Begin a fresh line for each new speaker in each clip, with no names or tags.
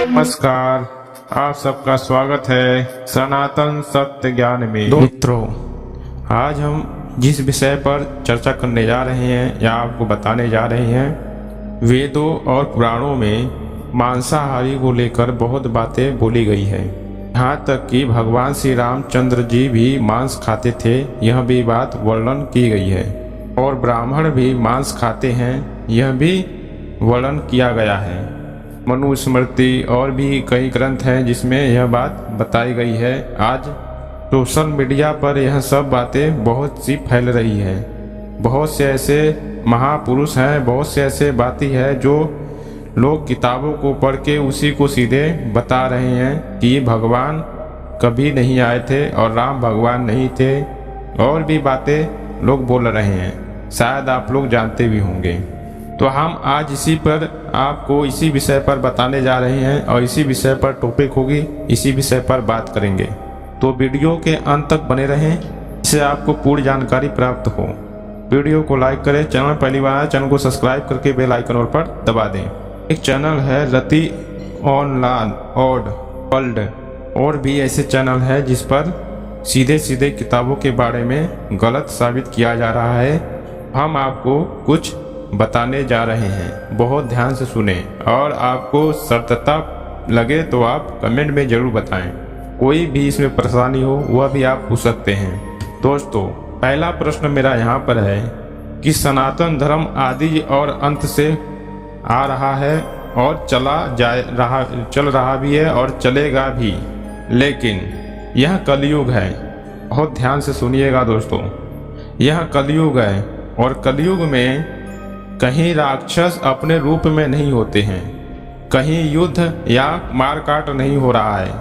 नमस्कार, आप सबका स्वागत है सनातन सत्य ज्ञान में। मित्रों, आज हम जिस विषय पर चर्चा करने जा रहे हैं या आपको बताने जा रहे हैं, वेदों और पुराणों में मांसाहारी को लेकर बहुत बातें बोली गई है। यहाँ तक कि भगवान श्री रामचंद्र जी भी मांस खाते थे, यह भी बात वर्णन की गई है। और ब्राह्मण भी मांस खाते हैं, यह भी वर्णन किया गया है। मनुस्मृति और भी कई ग्रंथ हैं जिसमें यह बात बताई गई है। आज सोशल मीडिया पर यह सब बातें बहुत सी फैल रही है। बहुत से ऐसे महापुरुष हैं, बहुत से ऐसे बातें हैं जो लोग किताबों को पढ़ के उसी को सीधे बता रहे हैं कि भगवान कभी नहीं आए थे और राम भगवान नहीं थे। और भी बातें लोग बोल रहे हैं, शायद आप लोग जानते भी होंगे। तो हम आज इसी पर आपको इसी विषय पर बताने जा रहे हैं और इसी विषय पर टॉपिक होगी, इसी विषय पर बात करेंगे। तो वीडियो के अंत तक बने रहें, इससे आपको पूरी जानकारी प्राप्त हो। वीडियो को लाइक करें, चैनल पहली बार है चैनल को सब्सक्राइब करके बेल आइकन पर दबा दें। एक चैनल है रति ऑनलाइन वर्ल्ड, और भी ऐसे चैनल है जिस पर सीधे सीधे किताबों के बारे में गलत साबित किया जा रहा है। हम आपको कुछ बताने जा रहे हैं, बहुत ध्यान से सुने और आपको सत्यता लगे तो आप कमेंट में जरूर बताएं। कोई भी इसमें परेशानी हो वह भी आप पूछ सकते हैं। दोस्तों, पहला प्रश्न मेरा यहाँ पर है कि सनातन धर्म आदि और अंत से आ रहा है और चल रहा भी है और चलेगा भी, लेकिन यह कलयुग है। बहुत ध्यान से सुनिएगा दोस्तों, यह कलयुग है और कलयुग में कहीं राक्षस अपने रूप में नहीं होते हैं, कहीं युद्ध या मारकाट नहीं हो रहा है।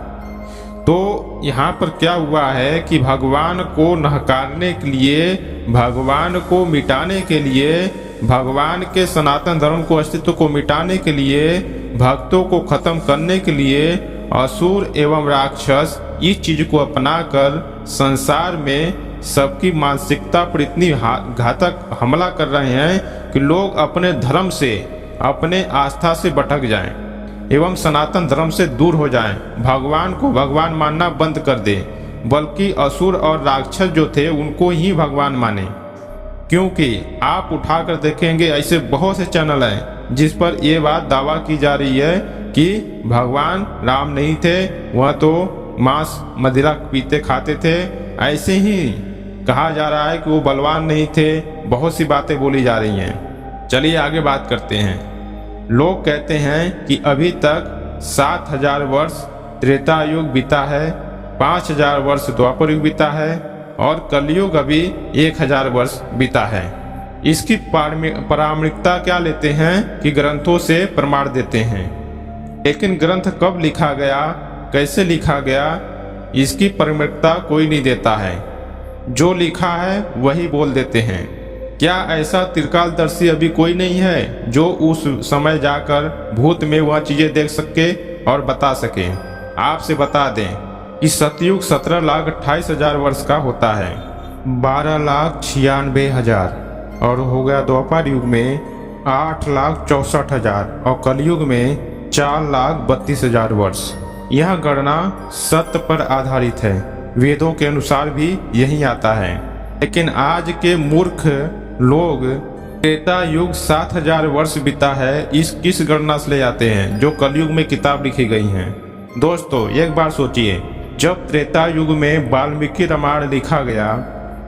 तो यहाँ पर क्या हुआ है कि भगवान को नहकारने के लिए, भगवान को मिटाने के लिए, भगवान के सनातन धर्म को अस्तित्व को मिटाने के लिए, भक्तों को खत्म करने के लिए असुर एवं राक्षस इस चीज को अपनाकर संसार में सबकी मानसिकता पर इतनी घातक हमला कर रहे हैं कि लोग अपने धर्म से, अपने आस्था से भटक जाएं एवं सनातन धर्म से दूर हो जाएं, भगवान को भगवान मानना बंद कर दें, बल्कि असुर और राक्षस जो थे उनको ही भगवान माने। क्योंकि आप उठाकर देखेंगे ऐसे बहुत से चैनल हैं जिस पर यह बात दावा की जा रही है कि भगवान राम नहीं थे, वह तो मांस मदिरा पीते खाते थे। ऐसे ही कहा जा रहा है कि वो बलवान नहीं थे। बहुत सी बातें बोली जा रही हैं। चलिए आगे बात करते हैं। लोग कहते हैं कि अभी तक 7000 वर्ष त्रेता युग बीता है, 5000 वर्ष द्वापर युग बीता है और कलयुग अभी 1000 वर्ष बीता है। इसकी प्रामाणिकता क्या लेते हैं कि ग्रंथों से प्रमाण देते हैं। लेकिन ग्रंथ कब लिखा गया, कैसे लिखा गया, इसकी प्रामाणिकता कोई नहीं देता है। जो लिखा है वही बोल देते हैं। क्या ऐसा त्रिकालदर्शी अभी कोई नहीं है जो उस समय जाकर भूत में वह चीजें देख सके और बता सके? आपसे बता दें कि सतयुग 17,28,000 वर्ष का होता है, 12,96,000 और हो गया द्वापर युग में 8,64,000 और कलयुग में 4,32,000 वर्ष। यह गणना सत्य पर आधारित है, वेदों के अनुसार भी यही आता है। लेकिन आज के मूर्ख लोग त्रेता युग 7,000 वर्ष बीता है इस किस गणना से ले जाते हैं जो कलयुग में किताब लिखी गई हैं। दोस्तों, एक बार सोचिए, जब त्रेता युग में वाल्मीकि रामायण लिखा गया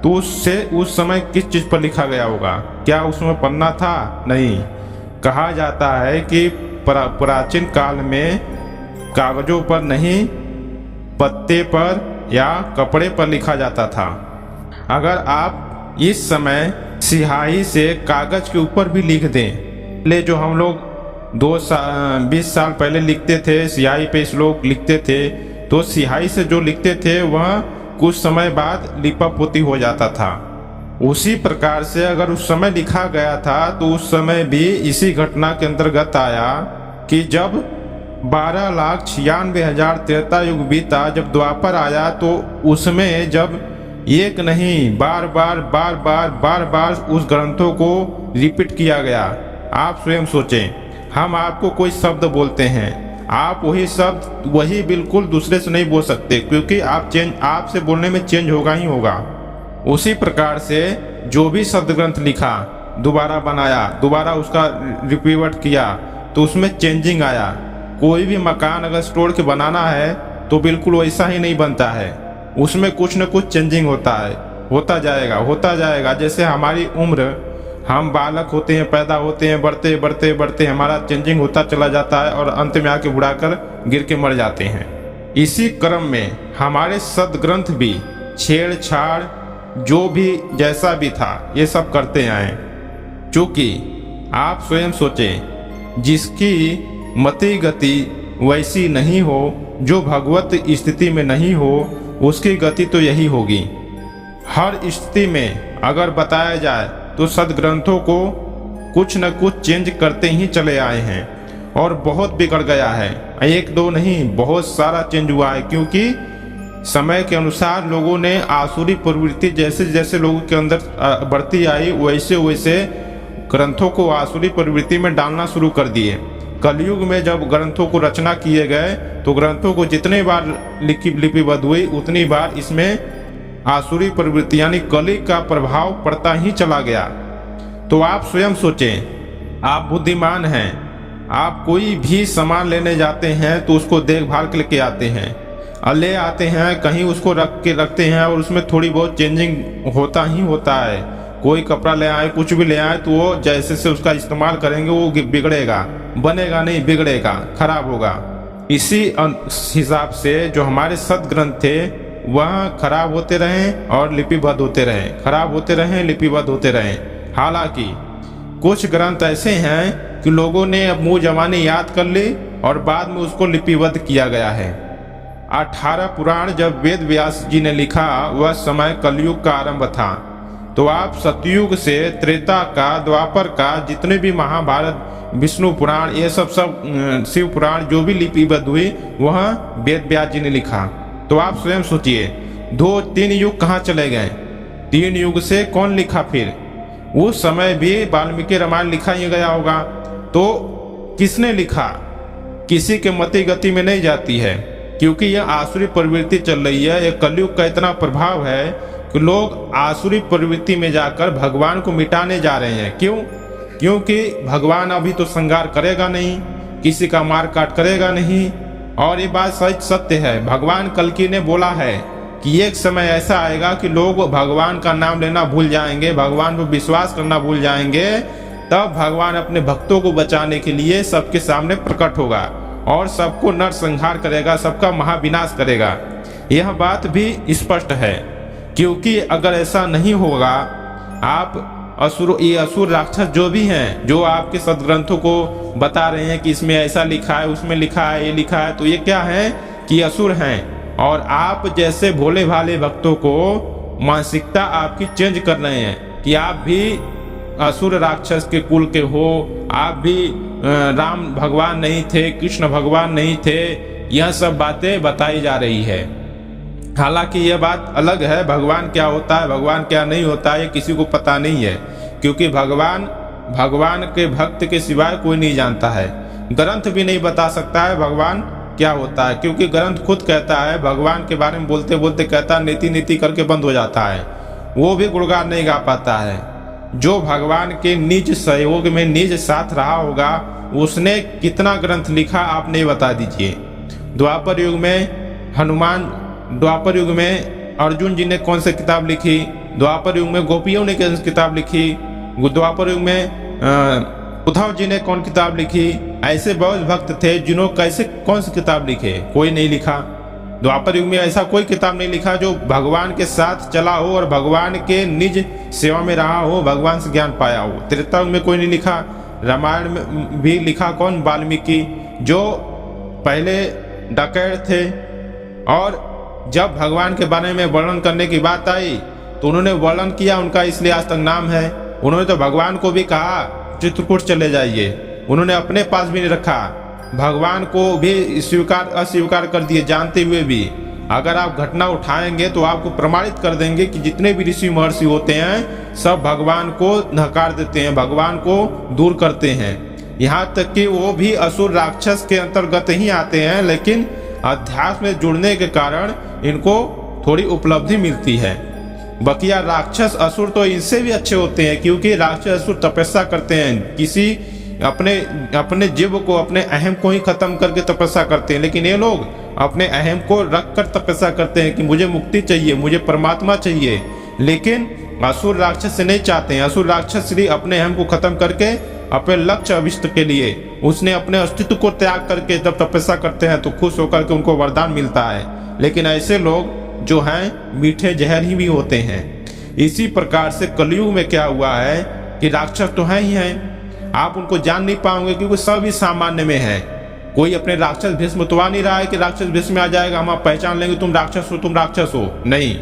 तो उससे उस समय किस चीज पर लिखा गया होगा? क्या उसमें पन्ना था? नहीं। कहा जाता है कि प्राचीन काल में कागजों पर नहीं, पत्ते पर या कपड़े पर लिखा जाता था। अगर आप इस समय स्याही से कागज के ऊपर भी लिख दें, ले जो हम लोग 20 साल पहले लिखते थे, स्याही पे श्लोक लिखते थे, तो स्याही से जो लिखते थे वह कुछ समय बाद लिपा पोती हो जाता था। उसी प्रकार से अगर उस समय लिखा गया था तो उस समय भी इसी घटना के अंतर्गत आया कि जब 12,96,000 त्रेता युग बीता, जब द्वापर आया तो उसमें जब एक नहीं बार बार उस ग्रंथों को रिपीट किया गया। आप स्वयं सोचें, हम आपको कोई शब्द बोलते हैं, आप वही शब्द वही बिल्कुल दूसरे से नहीं बोल सकते, क्योंकि आपसे बोलने में चेंज होगा ही होगा। उसी प्रकार से जो भी शब्द ग्रंथ लिखा, दोबारा बनाया, दोबारा उसका रिपीट किया, तो उसमें चेंजिंग आया। कोई भी मकान अगर तोड़ के बनाना है तो बिल्कुल वैसा ही नहीं बनता है, उसमें कुछ न कुछ चेंजिंग होता है, होता जाएगा। जैसे हमारी उम्र, हम बालक होते हैं, पैदा होते हैं, बढ़ते बढ़ते बढ़ते हमारा चेंजिंग होता चला जाता है और अंत में आके बुढ़ाकर गिर के मर जाते हैं। इसी क्रम में हमारे सदग्रंथ भी छेड़छाड़ जो भी जैसा भी था ये सब करते आए। चूंकि आप स्वयं सोचें, जिसकी मति गति वैसी नहीं हो, जो भगवत स्थिति में नहीं हो, उसकी गति तो यही होगी। हर स्थिति में अगर बताया जाए तो सदग्रंथों को कुछ न कुछ चेंज करते ही चले आए हैं और बहुत बिगड़ गया है। एक दो नहीं, बहुत सारा चेंज हुआ है, क्योंकि समय के अनुसार लोगों ने आसुरी प्रवृत्ति जैसे जैसे लोगों के अंदर बढ़ती आई, वैसे वैसे ग्रंथों को आसुरी प्रवृत्ति में डालना शुरू कर दिए। कलयुग में जब ग्रंथों को रचना किए गए तो ग्रंथों को जितने बार लिपिबद्ध हुई उतनी बार इसमें आसुरी प्रवृत्ति यानी कली का प्रभाव पड़ता ही चला गया। तो आप स्वयं सोचें, आप बुद्धिमान हैं, आप कोई भी सामान लेने जाते हैं तो उसको देखभाल के लेके आते हैं, ले आते हैं, कहीं उसको रखते हैं और उसमें थोड़ी बहुत चेंजिंग होता ही होता है। कोई कपड़ा ले आए, कुछ भी ले आए तो वो जैसे से उसका इस्तेमाल करेंगे वो बिगड़ेगा, बनेगा नहीं, बिगड़ेगा, खराब होगा। इसी हिसाब से जो हमारे सदग्रंथ थे वह खराब होते रहें और लिपिबद्ध होते रहें, खराब होते रहें, लिपिबद्ध होते रहें। हालांकि कुछ ग्रंथ ऐसे हैं कि लोगों ने अब मुँह जबानी याद कर ली और बाद में उसको लिपिबद्ध किया गया है। 18 पुराण जब वेद व्यास जी ने लिखा वह समय कलयुग का आरंभ था। तो आप सतयुग से त्रेता का, द्वापर का, जितने भी महाभारत, विष्णु पुराण, ये सब शिव पुराण जो भी लिपिबद्ध हुई वह वेद व्यास जी ने लिखा। तो आप स्वयं सोचिए, 2-3 युग कहाँ चले गए? 3 युग से कौन लिखा? फिर उस समय भी वाल्मीकि रामायण लिखा ही गया होगा, तो किसने लिखा? किसी के मति गति में नहीं जाती है, क्योंकि यह आसुरी प्रवृत्ति चल रही है। यह कलयुग का इतना प्रभाव है कि लोग आसुरी प्रवृत्ति में जाकर भगवान को मिटाने जा रहे हैं। क्यों? क्योंकि भगवान अभी तो संहार करेगा नहीं, किसी का मार काट करेगा नहीं। और ये बात सच सत्य है, भगवान कल्कि ने बोला है कि एक समय ऐसा आएगा कि लोग भगवान का नाम लेना भूल जाएंगे, भगवान पर विश्वास करना भूल जाएंगे। तब भगवान अपने भक्तों को बचाने के लिए सबके सामने प्रकट होगा और सबको नरसंहार करेगा, सबका महाविनाश करेगा। यह बात भी स्पष्ट है, क्योंकि अगर ऐसा नहीं होगा, आप ये असुर राक्षस जो भी हैं, जो आपके सदग्रंथों को बता रहे हैं कि इसमें ऐसा लिखा है, उसमें लिखा है, ये लिखा है, तो ये क्या है कि असुर हैं। और आप जैसे भोले भाले भक्तों को मानसिकता आपकी चेंज कर रहे हैं कि आप भी असुर राक्षस के कुल के हो, आप भी राम भगवान नहीं थे, कृष्ण भगवान नहीं थे। यह सब बातें बताई जा रही है। हालांकि यह बात अलग है, भगवान क्या होता है, भगवान क्या नहीं होता है, ये किसी को पता नहीं है, क्योंकि भगवान के भक्त के सिवाय कोई नहीं जानता है। ग्रंथ भी नहीं बता सकता है भगवान क्या होता है, क्योंकि ग्रंथ खुद कहता है, भगवान के बारे में बोलते बोलते कहता है, नीति नीति करके बंद हो जाता है, वो भी गुणगान नहीं गा पाता है। जो भगवान के निज सहयोग में निज साथ रहा होगा, उसने कितना ग्रंथ लिखा आप नहीं बता दीजिए। द्वापर युग में हनुमान, द्वापर युग में अर्जुन जी ने कौन सी किताब लिखी, द्वापर युग में गोपियों ने कौन सी किताब लिखी, द्वापर युग में उद्धव जी ने कौन किताब लिखी। ऐसे बहुत भक्त थे जिन्होंने कैसे कौन सी किताब लिखे, कोई नहीं लिखा। द्वापर युग में ऐसा कोई किताब नहीं लिखा जो भगवान के साथ चला हो और भगवान के निज सेवा में रहा हो, भगवान से ज्ञान पाया हो। त्रेता युग में कोई नहीं लिखा। रामायण में भी लिखा कौन? वाल्मीकि, जो पहले डकैत थे, और जब भगवान के बारे में वर्णन करने की बात आई तो उन्होंने वर्णन किया, उनका इसलिए आज तक नाम है। उन्होंने तो भगवान को भी कहा चित्रकूट चले जाइए, उन्होंने अपने पास भी नहीं रखा, भगवान को भी अस्वीकार कर दिए, जानते हुए भी। अगर आप घटना उठाएंगे तो आपको प्रमाणित कर देंगे कि जितने भी ऋषि महर्षि होते हैं सब भगवान को नकार देते हैं, भगवान को दूर करते हैं। यहाँ तक कि वो भी असुर राक्षस के अंतर्गत ही आते हैं, लेकिन अध्यात्म में जुड़ने के कारण इनको थोड़ी उपलब्धि मिलती है। बकिया राक्षस असुर तो इनसे भी अच्छे होते हैं, क्योंकि राक्षस असुर तपस्या करते हैं, किसी अपने जीव को, अपने अहम को ही खत्म करके तपस्या करते हैं। लेकिन ये लोग अपने अहम को रख कर तपस्या करते हैं कि मुझे मुक्ति चाहिए, मुझे परमात्मा चाहिए। लेकिन असुर राक्षस से नहीं चाहते हैं। असुर राक्षस श्री अपने अहम को खत्म करके अपने लक्ष्य अभिष्ट के लिए उसने अपने अस्तित्व को त्याग करके जब तपस्या करते हैं तो खुश होकर के उनको वरदान मिलता है। लेकिन ऐसे लोग जो हैं मीठे जहर ही भी होते हैं। इसी प्रकार से कलयुग में क्या हुआ है कि राक्षस तो हैं ही हैं, आप उनको जान नहीं पाओगे क्योंकि सभी सामान्य में है। कोई अपने राक्षस भेष में तो आ नहीं रहा है कि राक्षस भेष में आ जाएगा, हम आप पहचान लेंगे तुम राक्षस हो, तुम राक्षस हो। नहीं,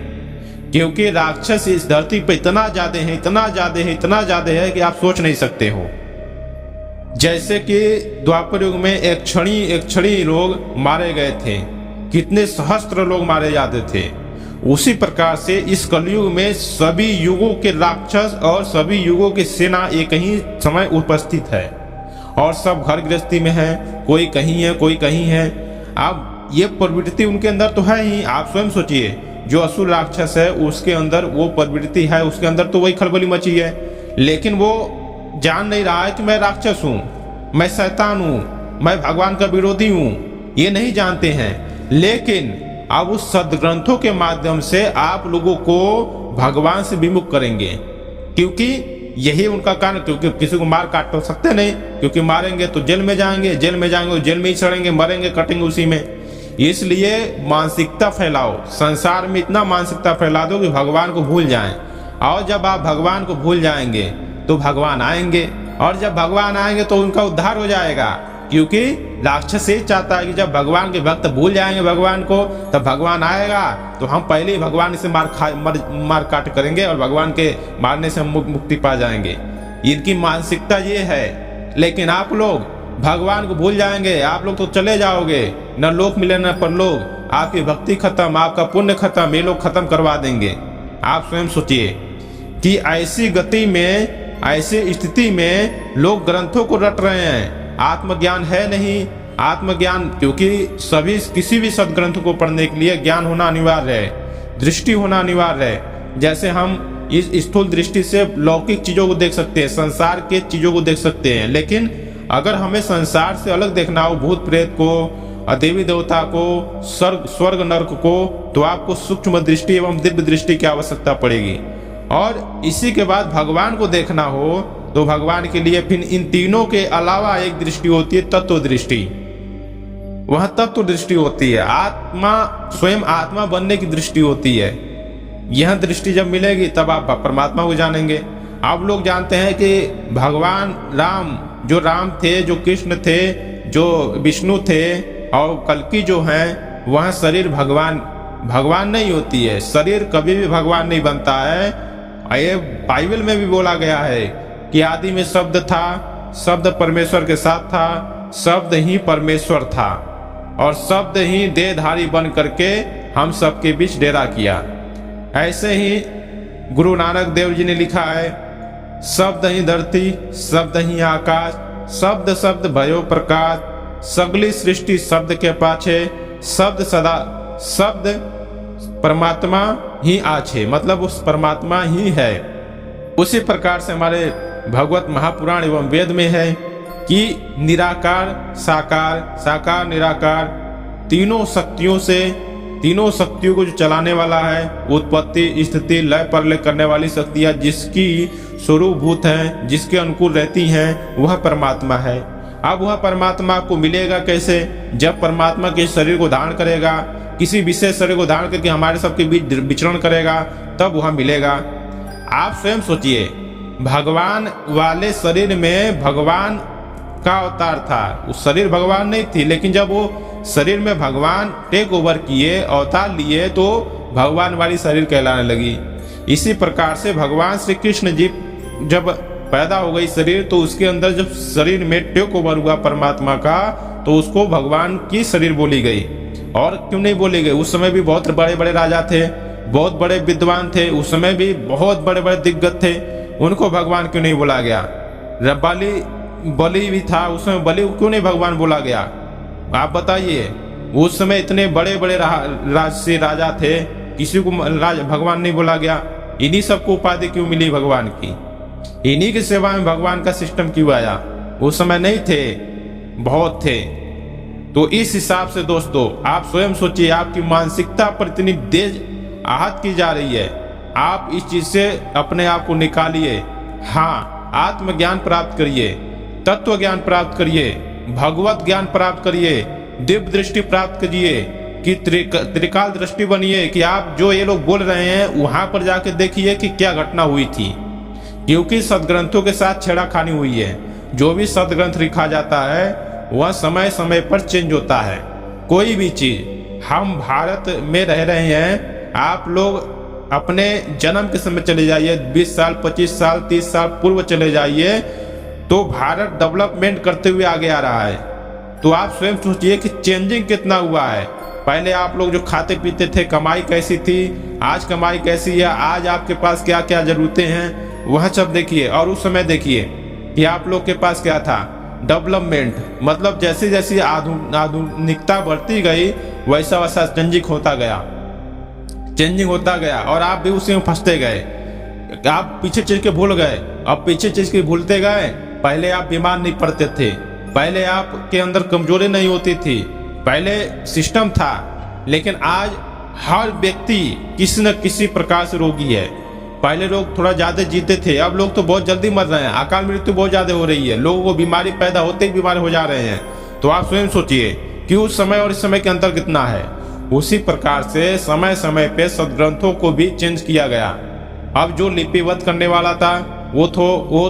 क्योंकि राक्षस इस धरती पे इतना ज्यादा है, इतना ज्यादा है, इतना ज्यादा है कि आप सोच नहीं सकते हो। जैसे कि द्वापर युग में एक क्षणी लोग मारे गए थे, कितने सहस्त्र लोग मारे जाते थे। उसी प्रकार से इस कलयुग में सभी युगों के राक्षस और सभी युगों की सेना एक ही समय उपस्थित है और सब घर गृहस्थी में है, कोई कहीं है, कोई कहीं है। अब ये प्रवृत्ति उनके अंदर तो है ही। आप स्वयं सोचिए, जो असुर राक्षस है उसके अंदर वो प्रवृत्ति है, उसके अंदर तो वही खलबली मची है। लेकिन वो जान नहीं रहा है कि मैं राक्षस हूँ, मैं शैतान हूँ, मैं भगवान का विरोधी हूँ, ये नहीं जानते हैं। लेकिन अब उस सदग्रंथों के माध्यम से आप लोगों को भगवान से विमुख करेंगे, क्योंकि यही उनका कारण। क्योंकि किसी को मार काट तो सकते नहीं, क्योंकि मारेंगे तो जेल में जाएंगे, जेल में जाएंगे तो जेल में ही सड़ेंगे, मरेंगे, कटेंगे उसी में। इसलिए मानसिकता फैलाओ, संसार में इतना मानसिकता फैला दो कि भगवान को भूल जाएं। और जब आप भगवान को भूल जाएंगे तो भगवान आएंगे, और जब भगवान आएंगे तो उनका उद्धार हो जाएगा। क्योंकि राक्षस ये चाहता है कि जब भगवान के भक्त भूल जाएंगे भगवान को, तब भगवान आएगा तो हम पहले ही भगवान से मार काट करेंगे और भगवान के मारने से हम मुक्ति पा जाएंगे। इनकी मानसिकता ये है। लेकिन आप लोग भगवान को भूल जाएंगे, आप लोग तो चले जाओगे, न लोक मिले न परलोक, आपकी भक्ति खत्म, आपका पुण्य खत्म, ये लोग खत्म करवा देंगे। आप स्वयं सोचिए कि ऐसी गति में, ऐसी स्थिति में लोग ग्रंथों को रट रहे हैं। आत्मज्ञान है नहीं। आत्मज्ञान, क्योंकि किसी भी सदग्रंथ को पढ़ने के लिए ज्ञान होना अनिवार्य है, दृष्टि होना अनिवार्य है। जैसे हम इस स्थूल दृष्टि से लौकिक चीजों को देख सकते हैं, संसार के चीजों को देख सकते हैं। लेकिन अगर हमें संसार से अलग देखना हो, भूत प्रेत को, देवी देवता को, स्वर्ग नर्क को, तो आपको सूक्ष्म दृष्टि एवं दिव्य दृष्टि की आवश्यकता पड़ेगी। और इसी के बाद भगवान को देखना हो तो भगवान के लिए फिर इन तीनों के अलावा एक दृष्टि होती है, तत्व दृष्टि। वह तत्व दृष्टि होती है, आत्मा, स्वयं आत्मा बनने की दृष्टि होती है। यह दृष्टि जब मिलेगी तब आप परमात्मा को जानेंगे। आप लोग जानते हैं कि भगवान राम, जो राम थे, जो कृष्ण थे, जो विष्णु थे, और कल्कि जो हैं, वह शरीर भगवान नहीं होती है। शरीर कभी भी भगवान नहीं बनता है। ये बाइबल में भी बोला गया है कि आदि में शब्द था, शब्द परमेश्वर के साथ था, शब्द ही परमेश्वर था, और शब्द ही देहधारी बन करके हम सबके बीच डेरा किया। ऐसे ही गुरु नानक देव जी ने लिखा है, शब्द ही धरती, शब्द ही आकाश, शब्द शब्द भयो प्रकाश, सगली सृष्टि शब्द के पाछे, शब्द सदा, शब्द परमात्मा ही आछे, मतलब उस परमात्मा ही है। उसी प्रकार से हमारे भगवत महापुराण एवं वेद में है कि निराकार साकार, साकार निराकार, तीनों शक्तियों से, तीनों शक्तियों को जो चलाने वाला है, उत्पत्ति स्थिति लय प्रलय करने वाली शक्तियां जिसकी स्वरूपभूत हैं, जिसके अनुकूल रहती हैं, वह परमात्मा है। अब वह परमात्मा को मिलेगा कैसे? जब परमात्मा के शरीर को धारण करेगा, किसी विशेष शरीर को धारण करके हमारे सबके बीच विचरण करेगा, तब वह मिलेगा। आप स्वयं सोचिए, भगवान वाले शरीर में भगवान का अवतार था, उस शरीर भगवान नहीं थी, लेकिन जब वो शरीर में भगवान टेक ओवर किए, अवतार लिए, तो भगवान वाली शरीर कहलाने लगी। इसी प्रकार से भगवान श्री कृष्ण जी जब पैदा हो गई शरीर, तो उसके अंदर जब शरीर में टेक ओवर हुआ परमात्मा का, तो उसको भगवान की शरीर बोली गई। और क्यों नहीं बोली गई? उस समय भी बहुत बड़े बड़े राजा थे, बहुत बड़े विद्वान थे, उस समय भी बहुत बड़े बड़े दिग्गज थे, उनको भगवान क्यों नहीं बोला गया? रब्बाली बलि भी था, उस समय बलि क्यों नहीं भगवान बोला गया? आप बताइए। उस समय इतने बड़े बड़े राजसी राजा थे, किसी को भगवान नहीं बोला गया? इन्हीं सबको उपाधि क्यों मिली भगवान की? इन्हीं की सेवा में भगवान का सिस्टम क्यों आया? उस समय नहीं थे, बहुत थे। तो इस हिसाब से दोस्तों आप स्वयं सोचिए, आपकी मानसिकता पर इतनी तेज आहत की जा रही है, आप इस चीज से अपने आप को निकालिए। हाँ, आत्मज्ञान प्राप्त करिए, तत्व ज्ञान प्राप्त करिए, भगवत ज्ञान प्राप्त करिए, दिव्य दृष्टि प्राप्त करिए, कि त्रिकाल दृष्टि बनिए, कि आप जो ये लोग बोल रहे हैं वहां पर जाके देखिए कि क्या घटना हुई थी। क्योंकि सदग्रंथों के साथ छेड़खानी हुई है। जो भी सदग्रंथ लिखा जाता है वह समय समय पर चेंज होता है। कोई भी चीज, हम भारत में रह रहे हैं, आप लोग अपने जन्म के समय चले जाइए, 20 साल 25 साल 30 साल पूर्व चले जाइए, तो भारत डेवलपमेंट करते हुए आगे आ रहा है। तो आप स्वयं सोचिए कि चेंजिंग कितना हुआ है। पहले आप लोग जो खाते पीते थे, कमाई कैसी थी, आज कमाई कैसी है, आज आपके पास क्या क्या जरूरतें हैं, वह सब देखिए। और उस समय देखिए कि आप लोग के पास क्या था, डेवलपमेंट। मतलब जैसे जैसे आधुनिकता बढ़ती गई वैसा वैसा चेंजिंग होता गया, और आप भी उसी में फंसते गए। आप पीछे चीज के भूल गए, अब पीछे चीज के भूलते गए। पहले आप बीमार नहीं पड़ते थे, पहले आपके अंदर कमजोरी नहीं होती थी, पहले सिस्टम था। लेकिन आज हर व्यक्ति किसी न किसी प्रकार से रोगी है। पहले लोग थोड़ा ज्यादा जीते थे, अब लोग तो बहुत जल्दी मर रहे हैं, अकाल मृत्यु बहुत ज्यादा हो रही है, लोगों को बीमारी पैदा होते ही बीमार हो जा रहे हैं। तो आप स्वयं सोचिए कि उस समय और इस समय के अंतर कितना है। उसी प्रकार से समय समय पे सदग्रंथों को भी चेंज किया गया। अब जो लिपिबद्ध करने वाला था वो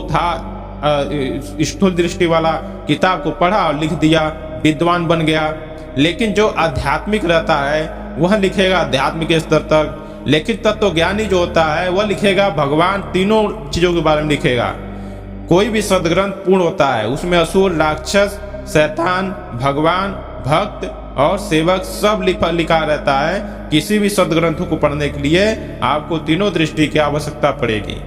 था स्थूल दृष्टि वाला, किताब को पढ़ा और लिख दिया, विद्वान बन गया। लेकिन जो आध्यात्मिक रहता है वह लिखेगा आध्यात्मिक स्तर तक, लेकिन तत्वज्ञानी जो होता है वह लिखेगा भगवान, तीनों चीजों के बारे में लिखेगा। कोई भी सदग्रंथ पूर्ण होता है, उसमें असुर, राक्षस, शैतान, भगवान, भक्त और सेवक सब लिखा रहता है। किसी भी सदग्रंथों को पढ़ने के लिए आपको तीनों दृष्टि की आवश्यकता पड़ेगी।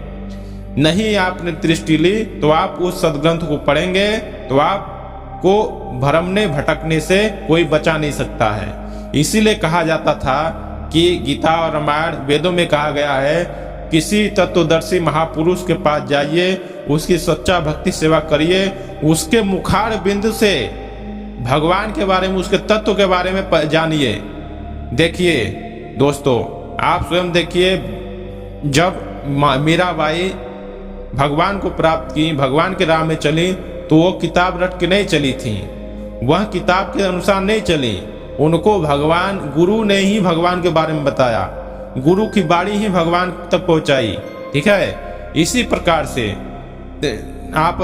नहीं आपने दृष्टि ली तो आप उस सदग्रंथ को पढ़ेंगे तो आपको भरमने भटकने से कोई बचा नहीं सकता है। इसीलिए कहा जाता था कि गीता और रामायण वेदों में कहा गया है, किसी तत्वदर्शी महापुरुष के पास जाइए, उसकी सच्चा भक्ति सेवा करिए, उसके मुखार बिंदु से भगवान के बारे में, उसके तत्व के बारे में जानिए। देखिए दोस्तों, आप स्वयं देखिए, जब मीराबाई भगवान को प्राप्त की, भगवान के राह में चली, तो वो किताब रट के नहीं चली थी, वह किताब के अनुसार नहीं चली। उनको भगवान गुरु ने ही भगवान के बारे में बताया, गुरु की बाणी ही भगवान तक पहुंचाई। ठीक है, इसी प्रकार से आप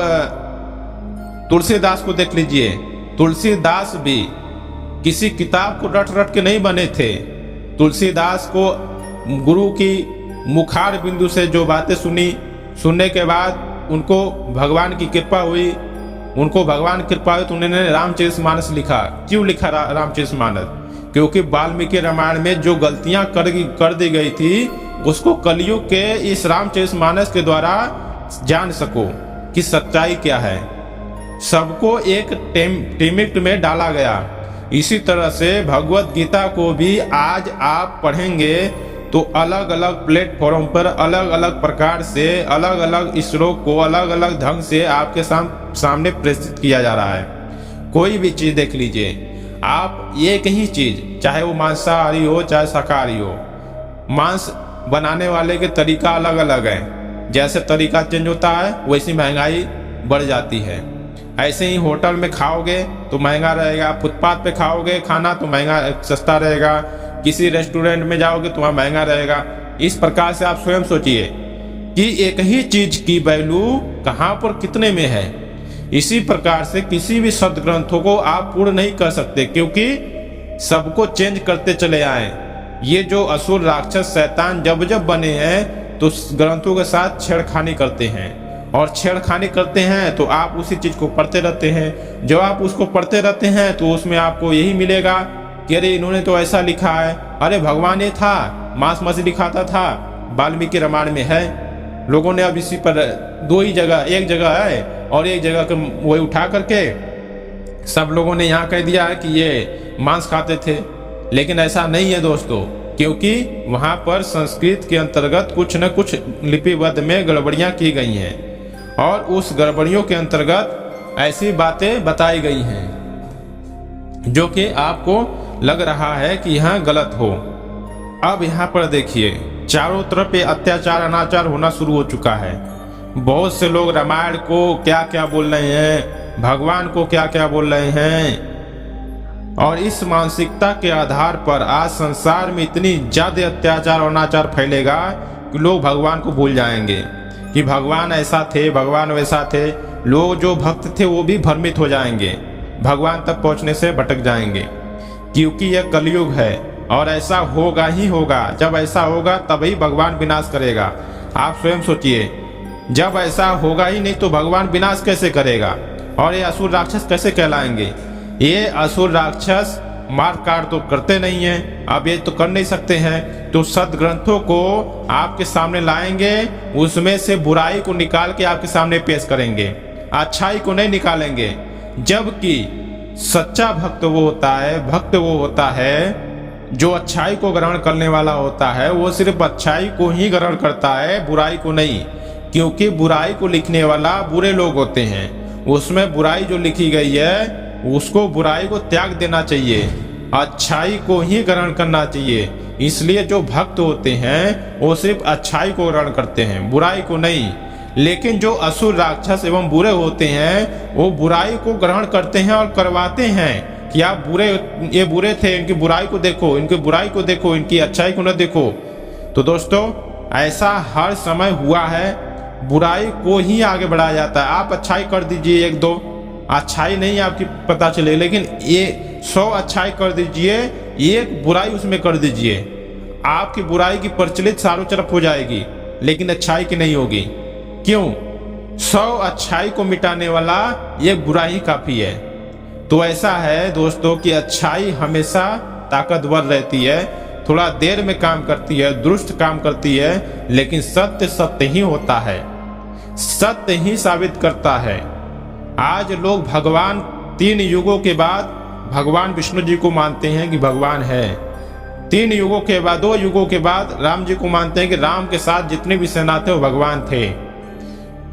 तुलसीदास को देख लीजिए। तुलसीदास भी किसी किताब को रट रट के नहीं बने थे। तुलसीदास को गुरु की मुखार बिंदु से जो बातें सुनने के बाद उनको भगवान की कृपा हुई, तो उन्होंने रामचरितमानस लिखा। क्यों लिखा रामचरितमानस? क्योंकि वाल्मीकि रामायण में जो गलतियां कर दी गई थी, उसको कलयुग के इस रामचरितमानस के द्वारा जान सको कि सच्चाई क्या है। सबको एक टेमिट में डाला गया। इसी तरह से भगवत गीता को भी आज आप पढ़ेंगे तो अलग अलग प्लेटफॉर्म पर अलग अलग प्रकार से अलग अलग श्लोक को अलग अलग ढंग से आपके सामने प्रस्तुत किया जा रहा है। कोई भी चीज देख लीजिए आप, एक ही चीज, चाहे वो मांसाहारी हो चाहे शाकाहारी हो, मांस बनाने वाले के तरीका अलग अलग है। जैसे तरीका चेंज होता है वैसी महंगाई बढ़ जाती है। ऐसे ही होटल में खाओगे तो महंगा रहेगा, फुटपाथ पे खाओगे खाना तो महंगा सस्ता रहेगा, किसी रेस्टोरेंट में जाओगे तो वहाँ महंगा रहेगा। इस प्रकार से आप स्वयं सोचिए कि एक ही चीज की वैल्यू कहाँ पर कितने में है। इसी प्रकार से किसी भी सदग्रंथों को आप पूर्ण नहीं कर सकते, क्योंकि सबको चेंज करते चले आए। ये जो असुर, राक्षस, शैतान जब बने हैं तो ग्रंथों के साथ छेड़खानी करते हैं, और छेड़खानी करते हैं तो आप उसी चीज को पढ़ते रहते हैं। जब आप उसको पढ़ते रहते हैं तो उसमें आपको यही मिलेगा कि अरे इन्होंने तो ऐसा लिखा है, अरे भगवान ये था, मांस मछली खाता था, वाल्मीकि रामायण में है। लोगों ने अब इसी पर दो ही जगह, एक जगह है और एक जगह को वही उठा करके सब लोगों ने यहाँ कह दिया है कि ये मांस खाते थे। लेकिन ऐसा नहीं है दोस्तों, क्योंकि वहाँ पर संस्कृत के अंतर्गत कुछ न कुछ लिपिबद्ध में गड़बड़ियाँ की गई हैं और उस गड़बड़ियों के अंतर्गत ऐसी बातें बताई गई हैं जो कि आपको लग रहा है कि यहाँ गलत हो। अब यहाँ पर देखिए, चारों तरफ ये अत्याचार अनाचार होना शुरू हो चुका है। बहुत से लोग रामायण को क्या क्या बोल रहे हैं, भगवान को क्या क्या बोल रहे हैं, और इस मानसिकता के आधार पर आज संसार में इतनी ज्यादा अत्याचार और अनाचार फैलेगा कि लोग भगवान को भूल जाएंगे कि भगवान ऐसा थे, भगवान वैसा थे। लोग जो भक्त थे वो भी भ्रमित हो जाएंगे, भगवान तक पहुंचने से भटक जाएंगे, क्योंकि यह कलयुग है और ऐसा होगा ही होगा। जब ऐसा होगा तभी भगवान विनाश करेगा। आप स्वयं सोचिए, जब ऐसा होगा ही नहीं तो भगवान विनाश कैसे करेगा, और ये असुर राक्षस कैसे कहलाएंगे। ये असुर राक्षस मार काट तो करते नहीं हैं, अब ये तो कर नहीं सकते हैं, तो सदग्रंथों को आपके सामने लाएंगे, उसमें से बुराई को निकाल के आपके सामने पेश करेंगे, अच्छाई को नहीं निकालेंगे। जबकि सच्चा भक्त वो होता है, भक्त वो होता है जो अच्छाई को ग्रहण करने वाला होता है। वो सिर्फ अच्छाई को ही ग्रहण करता है, बुराई को नहीं, क्योंकि बुराई को लिखने वाला बुरे लोग होते हैं। उसमें बुराई जो लिखी गई है उसको, बुराई को त्याग देना चाहिए, अच्छाई को ही ग्रहण करना चाहिए। इसलिए जो भक्त होते हैं वो सिर्फ अच्छाई को ग्रहण करते हैं, बुराई को नहीं। लेकिन जो असुर राक्षस एवं बुरे होते हैं वो बुराई को ग्रहण करते हैं और करवाते हैं कि आप बुरे, ये बुरे थे, इनकी बुराई को देखो, इनकी बुराई को देखो, इनकी अच्छाई को न देखो। तो दोस्तों ऐसा हर समय हुआ है, बुराई को ही आगे बढ़ाया जाता है। आप अच्छाई कर दीजिए, एक दो अच्छाई नहीं आपकी पता चले, लेकिन ये 100 अच्छाई कर दीजिए, एक बुराई उसमें कर दीजिए, आपकी बुराई की प्रचलित चारों तरफ हो जाएगी, लेकिन अच्छाई की नहीं होगी। क्यों? 100 अच्छाई को मिटाने वाला ये बुराई ही काफी है। तो ऐसा है दोस्तों कि अच्छाई हमेशा ताकतवर रहती है, थोड़ा देर में काम करती है, दुरुस्त काम करती है, लेकिन सत्य सत्य ही होता है, सत्य ही साबित करता है। आज लोग भगवान 3 युगों के बाद भगवान विष्णु जी को मानते हैं कि भगवान है, 3 युगों के बाद, 2 युगों के बाद राम जी को मानते हैं कि राम के साथ जितने भी सेना थे वो भगवान थे।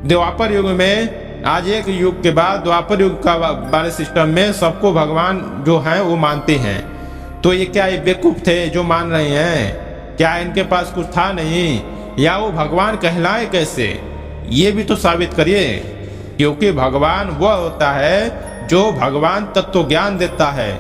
द्वापर युग में, आज एक युग के बाद द्वापर युग का बारे सिस्टम में सबको भगवान जो है वो मानते हैं। तो ये क्या ये बेवकूफ थे जो मान रहे हैं? क्या इनके पास कुछ था नहीं, या वो भगवान कहलाए कैसे? ये भी तो साबित करिए, क्योंकि भगवान वह होता है जो भगवान तत्व ज्ञान देता है।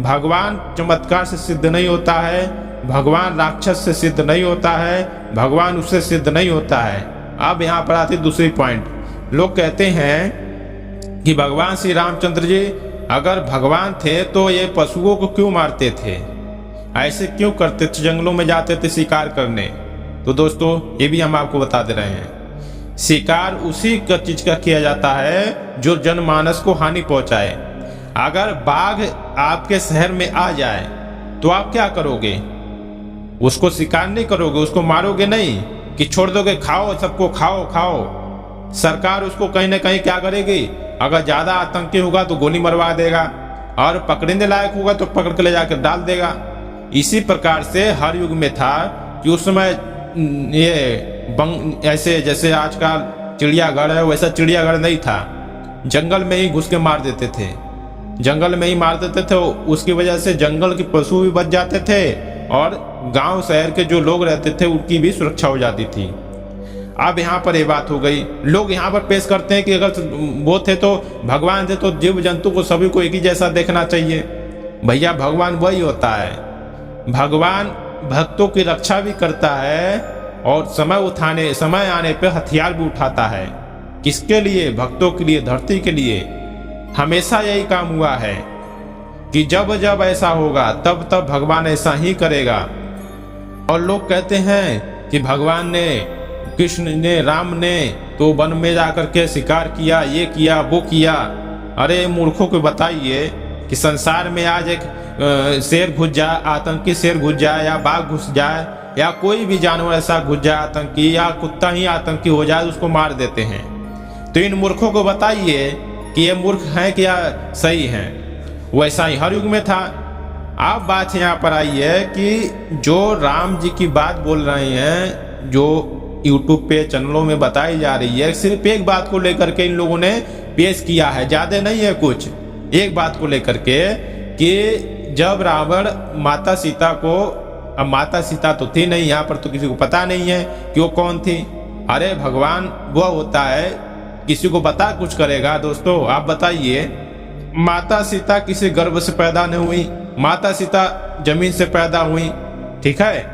भगवान चमत्कार से सिद्ध नहीं होता है, भगवान राक्षस से सिद्ध नहीं होता है, भगवान उससे सिद्ध नहीं होता है। अब यहाँ पर आती दूसरी पॉइंट। लोग कहते हैं कि भगवान श्री रामचंद्र जी अगर भगवान थे तो ये पशुओं को क्यों मारते थे, ऐसे क्यों करते थे, जंगलों में जाते थे शिकार करने। तो दोस्तों ये भी हम आपको बता दे रहे हैं, शिकार उसी का चीज का किया जाता है जो जनमानस को हानि पहुंचाए। अगर बाघ आपके शहर में आ जाए तो आप क्या करोगे? उसको शिकार नहीं करोगे, उसको मारोगे नहीं कि छोड़ दोगे, खाओ सबको, खाओ खाओ। सरकार उसको कहीं ना कहीं क्या करेगी, अगर ज्यादा आतंकी होगा तो गोली मरवा देगा, और पकड़ने लायक होगा तो पकड़ के ले जाकर डाल देगा। इसी प्रकार से हर युग में था कि उस समय ये ऐसे जैसे आजकल चिड़ियाघर है वैसा चिड़ियाघर नहीं था, जंगल में ही घुस के मार देते थे, जंगल में ही मार देते थे। उसकी वजह से जंगल के पशु भी बच जाते थे और गांव शहर के जो लोग रहते थे उनकी भी सुरक्षा हो जाती थी। अब यहाँ पर ये बात हो गई, लोग यहाँ पर पेश करते हैं कि अगर वो थे तो भगवान थे तो जीव जंतु को सभी को एक ही जैसा देखना चाहिए। भैया भगवान वही होता है, भगवान भक्तों की रक्षा भी करता है और समय आने पर हथियार भी उठाता है। किसके लिए? भक्तों के लिए, धरती के लिए। हमेशा यही काम हुआ है कि जब जब ऐसा होगा तब तब भगवान ऐसा ही करेगा। और लोग कहते हैं कि भगवान ने, कृष्ण ने, राम ने तो वन में जाकर के शिकार किया, ये किया वो किया। अरे मूर्खों को बताइए कि संसार में आज एक शेर घुस जाए, आतंकी शेर घुस जाए या बाघ घुस जाए, या कोई भी जानवर ऐसा घुस जाए आतंकी, या कुत्ता ही आतंकी हो जाए उसको मार देते हैं। तो इन मूर्खों को बताइए कि ये मूर्ख हैं क्या सही हैं। वैसा ही हर युग में था। अब बात यहाँ पर आई है कि जो राम जी की बात बोल रहे हैं, जो यूट्यूब पे चैनलों में बताई जा रही है, सिर्फ एक बात को लेकर के इन लोगों ने पेश किया है, ज्यादा नहीं है कुछ। एक बात को लेकर के कि जब रावण माता सीता को, अब माता सीता तो थी नहीं यहाँ पर, तो किसी को पता नहीं है कि वो कौन थी। अरे भगवान वो होता है, किसी को बता कुछ करेगा। दोस्तों आप बताइए, माता सीता किसी गर्भ से पैदा नहीं हुई, माता सीता जमीन से पैदा हुई, ठीक है।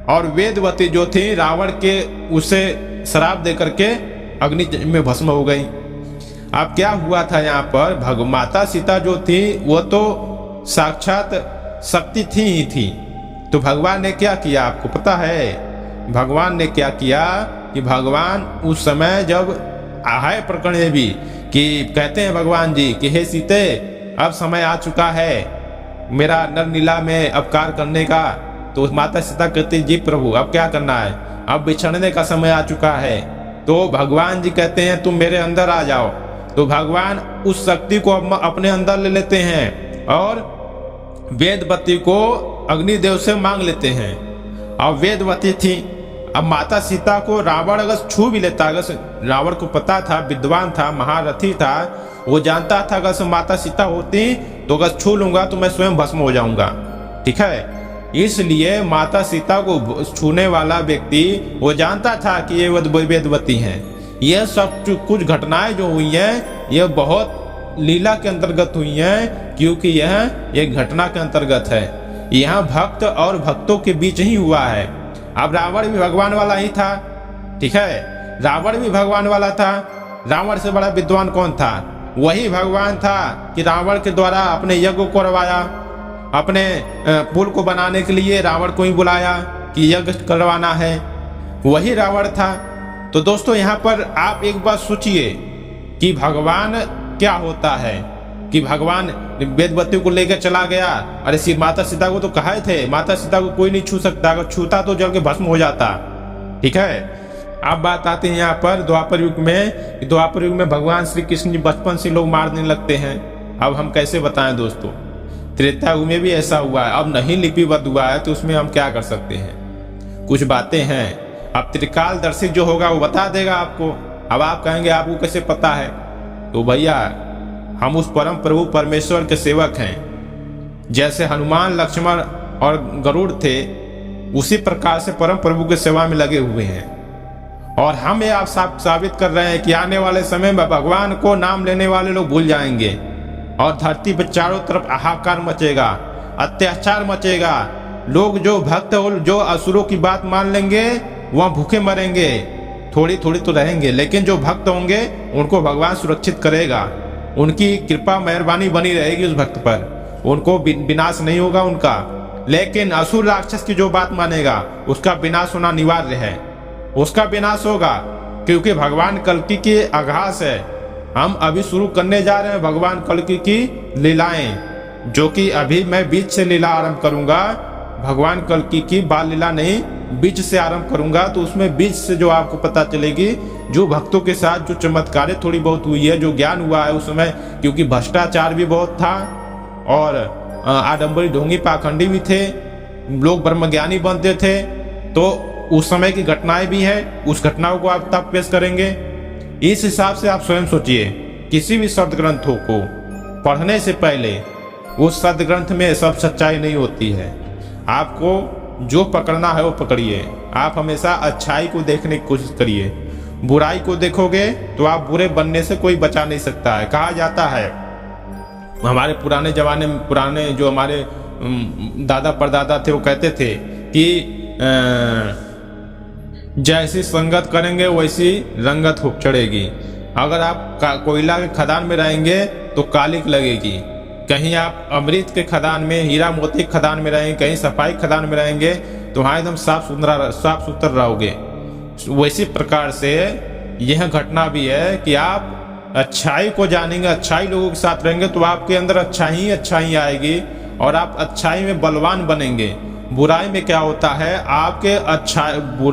और वेदवती जो थी रावण के उसे श्राप दे करके अग्नि में भस्म हो गई। अब क्या हुआ था यहाँ पर, माता सीता जो थी वो तो साक्षात शक्ति थी ही थी। तो भगवान ने क्या किया आपको पता है? भगवान ने क्या किया कि भगवान उस समय जब है प्रकरण ये भी कि कहते हैं भगवान जी कि हे सीते, अब समय आ चुका है मेरा नर नीला में अवतार करने का। तो माता सीता कहती जी प्रभु अब क्या करना है, अब बिछड़ने का समय आ चुका है। तो भगवान जी कहते हैं तुम मेरे अंदर आ जाओ। तो भगवान उस शक्ति को अपने अंदर ले लेते हैं और वेदवती को अग्निदेव से मांग लेते हैं। अब वेदवती थी, अब माता सीता को रावण अगर छू भी लेता, अगर रावण को पता था, विद्वान था, महारथी था, वो जानता था अगर माता सीता होती तो अगर छू लूंगा तो मैं स्वयं भस्म हो जाऊंगा, ठीक है। इसलिए माता सीता को छूने वाला व्यक्ति वो जानता था कि ये वेदवती हैं। यह सब कुछ घटनाएं जो हुई हैं ये बहुत लीला के अंतर्गत हुई हैं, क्योंकि यह एक घटना के अंतर्गत है। यह भक्त और भक्तों के बीच ही हुआ है। अब रावण भी भगवान वाला ही था, ठीक है। रावण भी भगवान वाला था। रावण से बड़ा विद्वान कौन था? वही भगवान था कि रावण के द्वारा अपने यज्ञ को करवाया, अपने पुल को बनाने के लिए रावण को ही बुलाया कि यज्ञ करवाना है, वही रावण था। तो दोस्तों यहाँ पर आप एक बात सोचिए कि भगवान क्या होता है, कि भगवान वेदवती को लेकर चला गया। अरे माता सीता को तो कहा थे माता सीता को कोई नहीं छू सकता, अगर छूता तो जल के भस्म हो जाता, ठीक है। अब बात आती है यहाँ पर द्वापर युग में। द्वापर युग में भगवान श्री कृष्ण जी बचपन से लोग मारने लगते हैं। अब हम कैसे बताएं दोस्तों, त्रेता युग में भी ऐसा हुआ है। अब नहीं लिपिबद्ध हुआ है तो उसमें हम क्या कर सकते हैं, कुछ बातें हैं। अब त्रिकालदर्शी जो होगा वो बता देगा आपको। अब आप कहेंगे आपको कैसे पता है? तो भैया हम उस परम प्रभु परमेश्वर के सेवक हैं। जैसे हनुमान, लक्ष्मण और गरुड़ थे, उसी प्रकार से परम प्रभु की सेवा में लगे हुए हैं। और हम ये आप साबित कर रहे हैं कि आने वाले समय में भगवान को नाम लेने वाले लोग भूल जाएंगे और धरती पर चारों तरफ हाहाकार मचेगा, अत्याचार मचेगा। लोग जो भक्त और जो असुरों की बात मान लेंगे वह भूखे मरेंगे, थोड़ी थोड़ी तो रहेंगे, लेकिन जो भक्त होंगे उनको भगवान सुरक्षित करेगा। उनकी कृपा मेहरबानी बनी रहेगी उस भक्त पर, उनको विनाश नहीं होगा उनका। लेकिन असुर राक्षस की जो बात मानेगा उसका विनाश होना अनिवार्य है, उसका विनाश होगा, क्योंकि भगवान कल्कि की आभास है। हम अभी शुरू करने जा रहे हैं भगवान कल्कि की लीलाएं, जो कि अभी मैं बीच से लीला आरंभ करूंगा। भगवान कल्कि की बाल लीला नहीं, बीच से आरंभ करूंगा। तो उसमें बीच से जो आपको पता चलेगी, जो भक्तों के साथ जो चमत्कारें थोड़ी बहुत हुई है, जो ज्ञान हुआ है उस समय, क्योंकि भ्रष्टाचार भी बहुत था और आडंबरी ढोंगी पाखंडी भी थे, लोग ब्रह्मज्ञानी बनते थे। तो उस समय की घटनाएं भी हैं, उस घटनाओं को आप तब पेश करेंगे। इस हिसाब से आप स्वयं सोचिए, किसी भी सदग्रंथों को पढ़ने से पहले उस सदग्रंथ में सब सच्चाई नहीं होती है। आपको जो पकड़ना है वो पकड़िए। आप हमेशा अच्छाई को देखने की कोशिश करिए। बुराई को देखोगे तो आप बुरे बनने से कोई बचा नहीं सकता है। कहा जाता है, हमारे पुराने जमाने में, पुराने जो हमारे दादा परदादा थे वो कहते थे कि जैसी संगत करेंगे वैसी रंगत हो चढ़ेगी। अगर आप कोयला के खदान में रहेंगे तो कालिक लगेगी, कहीं आप अमृत के खदान में, हीरा मोती के खदान में रहेंगे, कहीं सफाई खदान में रहेंगे तो वहाँ एकदम साफ सुथरा रहोगे। वैसी प्रकार से यह घटना भी है कि आप अच्छाई को जानेंगे, अच्छाई लोगों के साथ रहेंगे तो आपके अंदर अच्छाई आएगी और आप अच्छाई में बलवान बनेंगे। बुराई में क्या होता है, आपके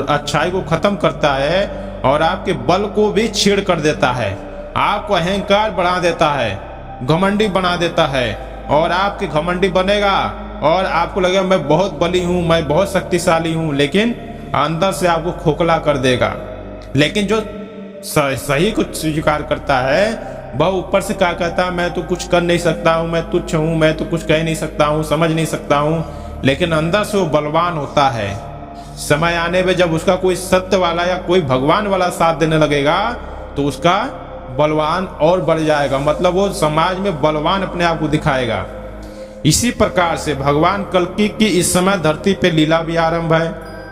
अच्छाई को खत्म करता है और आपके बल को भी छीड़ कर देता है, आपको अहंकार बढ़ा देता है, घमंडी बना देता है। और आपके घमंडी बनेगा और आपको लगेगा मैं बहुत बली हूँ, मैं बहुत शक्तिशाली हूँ, लेकिन अंदर से आपको खोखला कर देगा। लेकिन जो सही को स्वीकार करता है वह ऊपर से क्या कहता है, मैं तो कुछ कर नहीं सकता हूँ, मैं तुच्छ हूँ, मैं तो कुछ कह नहीं सकता हूँ, समझ नहीं सकता हूँ, लेकिन अंदर से वो बलवान होता है। समय आने पे जब उसका कोई सत्य वाला या कोई भगवान वाला साथ देने लगेगा तो उसका बलवान और बढ़ जाएगा, मतलब वो समाज में बलवान अपने आप को दिखाएगा। इसी प्रकार से भगवान कल्कि की इस समय धरती पे लीला भी आरंभ है।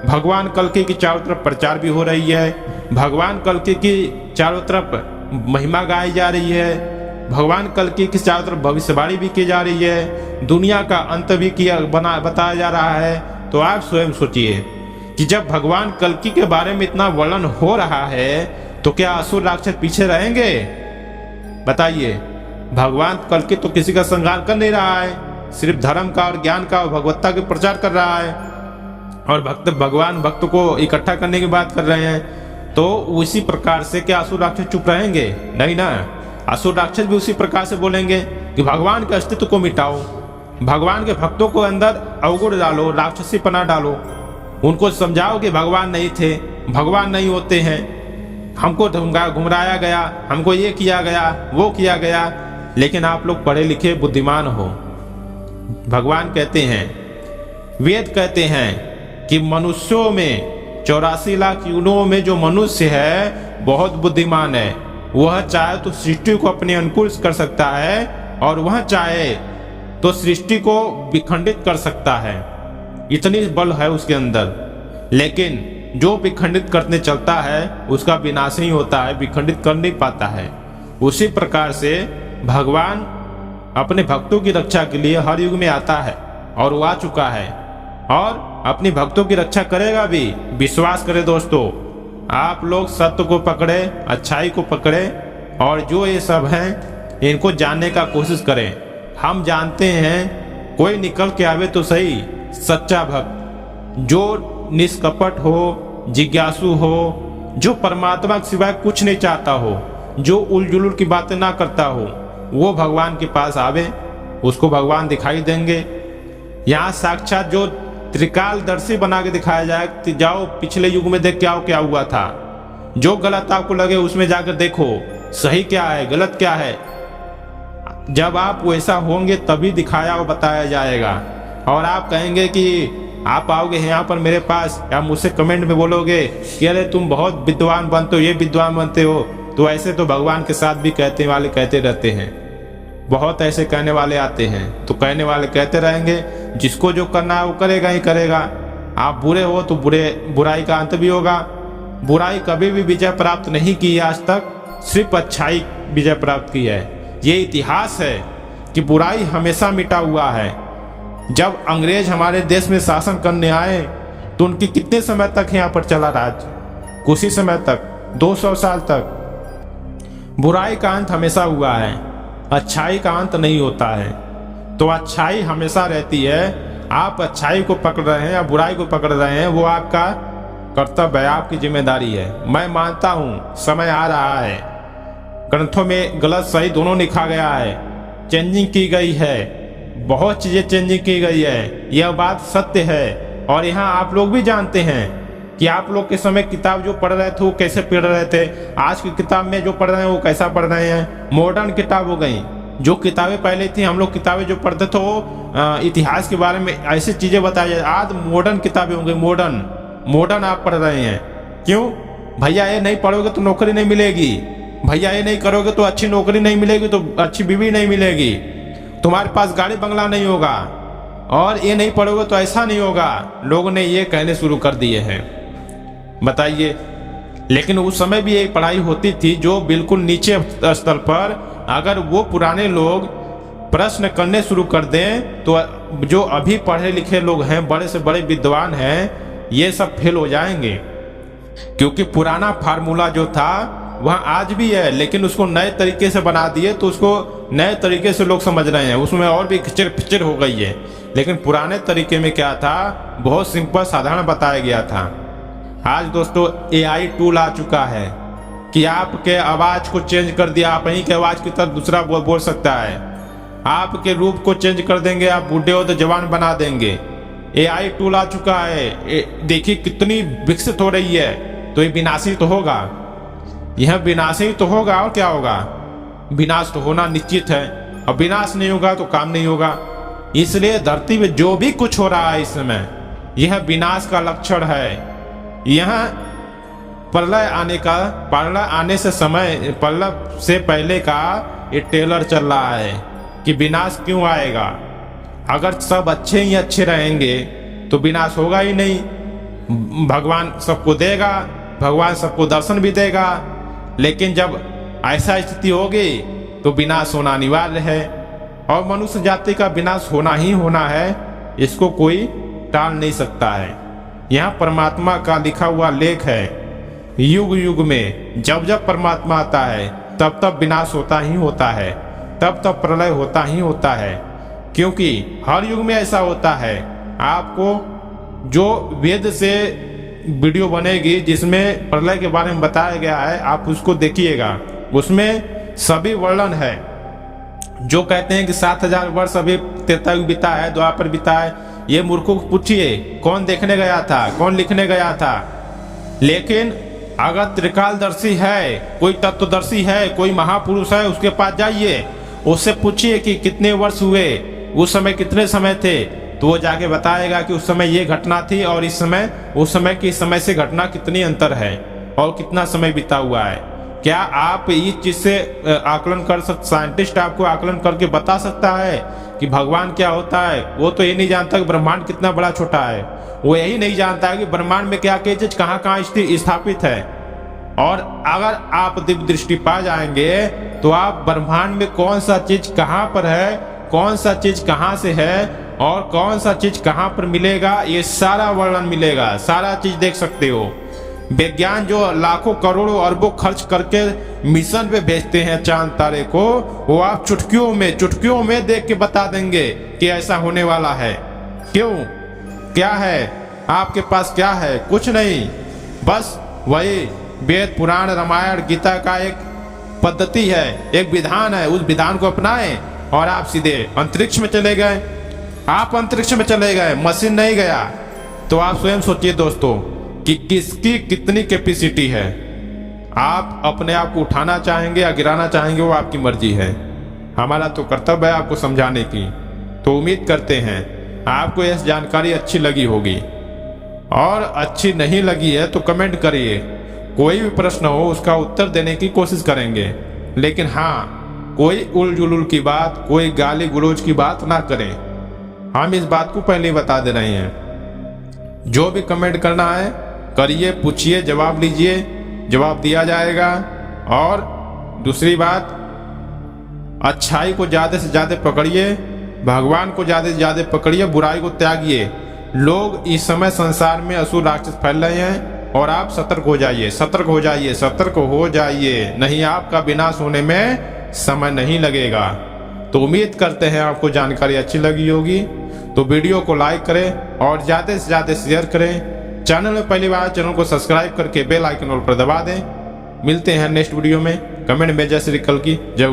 भगवान कल्कि की चारों तरफ प्रचार भी हो रही है, भगवान कल्कि की चारों तरफ महिमा गाई जा रही है, भगवान कल्कि की चारों तरफ भविष्यवाणी भी की जा रही है, दुनिया का अंत भी बताया जा रहा है। तो आप स्वयं सोचिए कि जब भगवान कल्कि के बारे में इतना वर्णन हो रहा है तो क्या असुर राक्षस पीछे रहेंगे? बताइए। भगवान कल्कि तो किसी का संहार कर नहीं रहा है, सिर्फ धर्म का और ज्ञान का और भगवत्ता के प्रचार कर रहा है, और भगवान भक्त को इकट्ठा करने की बात कर रहे हैं। तो उसी प्रकार से क्या असुर राक्षस चुप रहेंगे? नहीं ना, असुर राक्षस भी उसी प्रकार से बोलेंगे कि भगवान के अस्तित्व को मिटाओ, भगवान के भक्तों को अंदर अवगुण डालो, राक्षसी पना डालो, उनको समझाओ कि भगवान नहीं थे, भगवान नहीं होते हैं, हमको घुमराया गया, हमको ये किया गया, वो किया गया। लेकिन आप लोग पढ़े लिखे बुद्धिमान हो। भगवान कहते हैं, वेद कहते हैं कि मनुष्यों में 84 लाख यूनियों में जो मनुष्य है बहुत बुद्धिमान है। वह चाहे तो सृष्टि को अपने अनुकूल कर सकता है और वह चाहे तो सृष्टि को विखंडित कर सकता है, इतनी बल है उसके अंदर। लेकिन जो विखंडित करने चलता है उसका विनाश ही होता है, विखंडित कर नहीं पाता है। उसी प्रकार से भगवान अपने भक्तों की रक्षा के लिए हर युग में आता है और वो आ चुका है और अपनी भक्तों की रक्षा करेगा भी। विश्वास करें दोस्तों, आप लोग सत्य को पकड़े, अच्छाई को पकड़े और जो ये सब हैं इनको जानने का कोशिश करें। हम जानते हैं कोई निकल के आवे तो सही सच्चा भक्त, जो निष्कपट हो, जिज्ञासु हो, जो परमात्मा के सिवाय कुछ नहीं चाहता हो, जो उलझुल की बातें ना करता हो, वो भगवान के पास आवे, उसको भगवान दिखाई देंगे। यहाँ साक्षात जो त्रिकालदर्शी बना के दिखाया जाए, जाओ पिछले युग में देख क्या हुआ था, जो गलत आपको लगे उसमें जाकर देखो सही क्या है गलत क्या है। जब आप वैसा होंगे तभी दिखाया और बताया जाएगा। और आप कहेंगे कि आप आओगे यहाँ पर मेरे पास या मुझसे कमेंट में बोलोगे कि अरे तुम बहुत विद्वान बनते हो, ये विद्वान बनते हो, तो ऐसे तो भगवान के साथ भी कहते रहते हैं। बहुत ऐसे कहने वाले आते हैं, तो कहने वाले कहते रहेंगे, जिसको जो करना है वो करेगा ही करेगा। आप बुरे हो तो बुराई का अंत भी होगा। बुराई कभी भी विजय प्राप्त नहीं की आज तक, सिर्फ अच्छाई विजय प्राप्त की है। ये इतिहास है कि बुराई हमेशा मिटा हुआ है। जब अंग्रेज हमारे देश में शासन करने आए तो उनकी कितने समय तक यहाँ पर चला राज? कुछ ही समय तक, 200 साल तक। बुराई का अंत हमेशा हुआ है, अच्छाई का अंत नहीं होता है। तो अच्छाई हमेशा रहती है। आप अच्छाई को पकड़ रहे हैं या बुराई को पकड़ रहे हैं, वो आपका कर्तव्य है, आपकी जिम्मेदारी है। मैं मानता हूँ समय आ रहा है, ग्रंथों में गलत सही दोनों लिखा गया है, चेंजिंग की गई है, बहुत चीजें चेंजिंग की गई है, यह बात सत्य है। और यहाँ आप लोग भी जानते हैं कि आप लोग के समय किताब जो पढ़ रहे थे वो कैसे पढ़ रहे थे, आज की किताब में जो पढ़ रहे हैं वो कैसा पढ़ रहे हैं। मॉडर्न किताब हो गई। जो किताबें पहले थी, हम लोग किताबें जो पढ़ते थे वो इतिहास के बारे में ऐसी चीजें बताई जाए, आज मॉडर्न किताबें हो गई। मॉडर्न आप पढ़ रहे हैं। क्यों? भैया ये नहीं पढ़ोगे तो नौकरी नहीं मिलेगी, भैया ये नहीं करोगे तो अच्छी नौकरी नहीं मिलेगी, तो अच्छी बीवी नहीं मिलेगी, तुम्हारे पास गाड़ी बंगला नहीं होगा, और ये नहीं पढ़ोगे तो ऐसा नहीं होगा। लोगों ने ये कहने शुरू कर दिए हैं। बताइए। लेकिन उस समय भी एक पढ़ाई होती थी जो बिल्कुल नीचे स्तर पर, अगर वो पुराने लोग प्रश्न करने शुरू कर दें तो जो अभी पढ़े लिखे लोग हैं, बड़े से बड़े विद्वान हैं, ये सब फेल हो जाएंगे। क्योंकि पुराना फार्मूला जो था वहाँ आज भी है, लेकिन उसको नए तरीके से बना दिए तो उसको नए तरीके से लोग समझ रहे हैं, उसमें और भी खिचड़ पिचड़ हो गई है। लेकिन पुराने तरीके में क्या था, बहुत सिंपल साधारण बताया गया था। आज दोस्तों AI टूल आ चुका है कि आपके आवाज को चेंज कर दिया, आप ही के आवाज की तरह दूसरा बोल सकता है। आपके रूप को चेंज कर देंगे, आप बूढ़े हो तो जवान बना देंगे। AI टूल आ चुका है, देखिए कितनी विकसित हो रही है। तो ये विनाशी तो होगा, यह विनाशी तो होगा, और क्या होगा, विनाश तो होना निश्चित है। अब विनाश नहीं होगा तो काम नहीं होगा। इसलिए धरती में जो भी कुछ हो रहा है इस समय, यह विनाश का लक्षण है। यह प्रलय आने से समय, प्रलय से पहले का ये ट्रेलर चल रहा है कि विनाश क्यों आएगा। अगर सब अच्छे ही अच्छे रहेंगे तो विनाश होगा ही नहीं। भगवान सबको देगा, भगवान सबको दर्शन भी देगा, लेकिन जब ऐसा स्थिति होगी तो विनाश होना अनिवार्य है। और मनुष्य जाति का विनाश होना ही होना है, इसको कोई टाल नहीं सकता है। यहाँ परमात्मा का लिखा हुआ लेख है, युग युग में जब जब परमात्मा आता है तब तब विनाश होता ही होता है, तब तब प्रलय होता ही होता है। क्योंकि हर युग में ऐसा होता है। आपको जो वेद से वीडियो बनेगी जिसमें प्रलय के बारे में बताया गया है, आप उसको देखिएगा, उसमें सभी वर्णन है। जो कहते हैं कि 7000 वर्ष अभी त्रेता युग बीता है, द्वापर बीता है, ये मूर्खों को पूछिए कौन देखने गया था, कौन लिखने गया था। लेकिन अगर त्रिकालदर्शी है, कोई तत्वदर्शी है, कोई महापुरुष है, उसके पास जाइए, उससे पूछिए कि कितने वर्ष हुए, उस समय कितने समय थे, तो वो जाके बताएगा कि उस समय ये घटना थी और इस समय, उस समय की समय से घटना कितनी अंतर है और कितना समय बीता हुआ है। क्या आप इस चीज से आकलन कर सकते, साइंटिस्ट आपको आकलन करके बता सकता है कि भगवान क्या होता है? वो तो ये नहीं जानता कि ब्रह्मांड कितना बड़ा छोटा है, वो यही नहीं जानता है कि ब्रह्मांड में क्या क्या चीज कहाँ कहाँ स्थापित है। और अगर आप दिव्य दृष्टि पा जाएंगे तो आप ब्रह्मांड में कौन सा चीज कहाँ पर है, कौन सा चीज कहाँ से है और कौन सा चीज कहाँ पर मिलेगा, ये सारा वर्णन मिलेगा, सारा चीज देख सकते हो। विज्ञान जो लाखों करोड़ों अरबों खर्च करके मिशन पे भेजते हैं चांद तारे को, वो आप चुटकियों में देख के बता देंगे कि ऐसा होने वाला है। क्यों, क्या है आपके पास, क्या है? कुछ नहीं, बस वही वेद पुराण रामायण गीता का एक पद्धति है, एक विधान है। उस विधान को अपनाएं और आप सीधे अंतरिक्ष में चले गए। आप अंतरिक्ष में चले गए, मशीन नहीं गया। तो आप स्वयं सोचिए दोस्तों कि किसकी कितनी कैपेसिटी है। आप अपने आप को उठाना चाहेंगे या गिराना चाहेंगे, वो आपकी मर्जी है। हमारा तो कर्तव्य है आपको समझाने की। तो उम्मीद करते हैं आपको यह जानकारी अच्छी लगी होगी, और अच्छी नहीं लगी है तो कमेंट करिए। कोई भी प्रश्न हो उसका उत्तर देने की कोशिश करेंगे, लेकिन हाँ, कोई उल जुलूल की बात, कोई गाली गुलोज की बात ना करें। हम इस बात को पहले ही बता दे रहे हैं। जो भी कमेंट करना है करिए, पूछिए, जवाब लीजिए, जवाब दिया जाएगा। और दूसरी बात, अच्छाई को ज्यादा से ज्यादा पकड़िए, भगवान को ज्यादा से ज्यादा पकड़िए, बुराई को त्यागिए। लोग इस समय संसार में असुर राक्षस फैल रहे हैं और आप सतर्क हो जाइए, सतर्क हो जाइए, सतर्क हो जाइए, नहीं आपका विनाश होने में समय नहीं लगेगा। तो उम्मीद करते हैं आपको जानकारी अच्छी लगी होगी। तो वीडियो को लाइक करें और ज़्यादा से ज़्यादा शेयर करें। चैनल में पहली बार, चैनल को सब्सक्राइब करके बेल आइकन पर दबा दें। मिलते हैं नेक्स्ट वीडियो में। कमेंट में जय श्री कल की जय।